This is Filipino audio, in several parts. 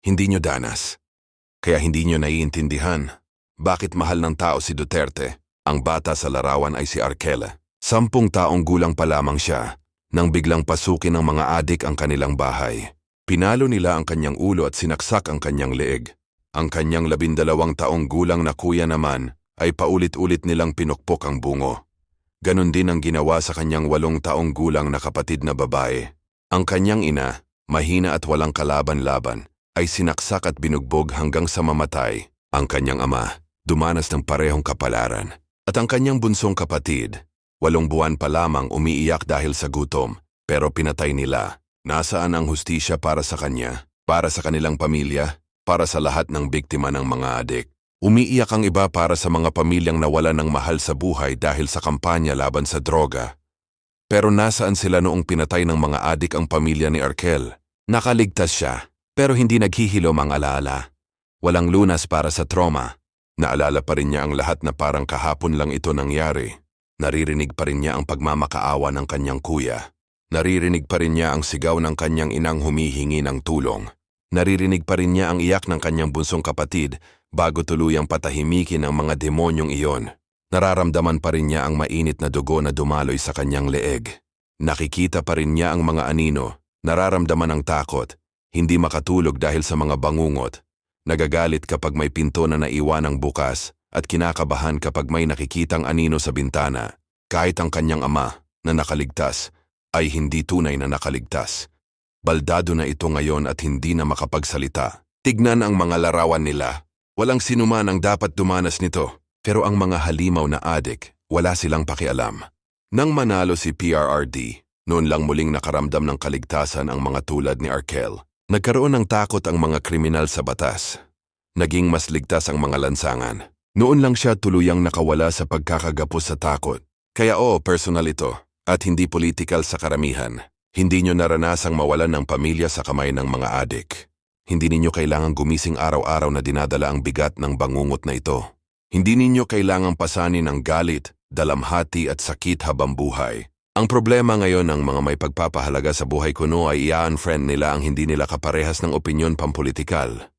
Hindi nyo danas. Kaya hindi nyo naiintindihan bakit mahal ng tao si Duterte. Ang bata sa larawan ay si Arkel. 10 taong gulang pa lamang siya nang biglang pasukin ng mga adik ang kanilang bahay. Pinalo nila ang kanyang ulo at sinaksak ang kanyang leeg. Ang kanyang 12 taong gulang na kuya naman ay paulit-ulit nilang pinukpok ang bungo. Ganon din ang ginawa sa kanyang 8 taong gulang na kapatid na babae. Ang kanyang ina, mahina at walang kalaban-laban, ay sinaksak at binugbog hanggang sa mamatay. Ang kanyang ama, dumanas ng parehong kapalaran. At ang kanyang bunsong kapatid, 8 buwan pa lamang umiiyak dahil sa gutom, pero pinatay nila. Nasaan ang hustisya para sa kanya, para sa kanilang pamilya, para sa lahat ng biktima ng mga adik? Umiiyak ang iba para sa mga pamilyang nawalan ng mahal sa buhay dahil sa kampanya laban sa droga. Pero nasaan sila noong pinatay ng mga adik ang pamilya ni Arkel? Nakaligtas siya, pero hindi naghihilom ang alaala. Walang lunas para sa trauma. Naalala pa rin niya ang lahat na parang kahapon lang ito nangyari. Naririnig pa rin niya ang pagmamakaawa ng kanyang kuya. Naririnig pa rin niya ang sigaw ng kanyang inang humihingi ng tulong. Naririnig pa rin niya ang iyak ng kanyang bunsong kapatid bago tuluyang patahimikin ang mga demonyong iyon. Nararamdaman pa rin niya ang mainit na dugo na dumaloy sa kanyang leeg. Nakikita pa rin niya ang mga anino, nararamdaman ang takot, hindi makatulog dahil sa mga bangungot. Nagagalit kapag may pinto na naiwanang bukas at kinakabahan kapag may nakikitang anino sa bintana. Kahit ang kanyang ama na nakaligtas ay hindi tunay na nakaligtas. Baldado na ito ngayon at hindi na makapagsalita. Tignan ang mga larawan nila. Walang sinuman ang dapat dumanas nito. Pero ang mga halimaw na adik, wala silang pakialam. Nang manalo si PRRD, noon lang muling nakaramdam ng kaligtasan ang mga tulad ni Arkel. Nagkaroon ng takot ang mga kriminal sa batas. Naging mas ligtas ang mga lansangan. Noon lang siya tuluyang nakawala sa pagkakagapos sa takot. Kaya personal ito. At hindi political sa karamihan. Hindi nyo naranasang mawalan ng pamilya sa kamay ng mga adik. Hindi ninyo kailangang gumising araw-araw na dinadala ang bigat ng bangungot na ito. Hindi ninyo kailangang pasanin ang galit, dalamhati at sakit habang buhay. Ang problema ngayon ng mga may pagpapahalaga sa buhay kuno ay i-unfriend nila ang hindi nila kaparehas ng opinyon pampolitikal.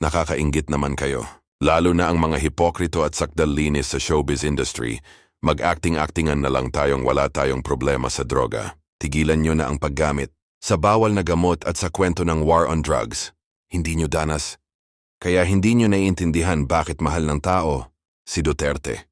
Nakakainggit naman kayo. Lalo na ang mga hipokrito at sakdalinis sa showbiz industry. Mag-acting-actingan na lang tayong wala tayong problema sa droga. Tigilan nyo na ang paggamit sa bawal na gamot at sa kwento ng war on drugs. Hindi nyo danas. Kaya hindi nyo naiintindihan bakit mahal ng tao si Duterte.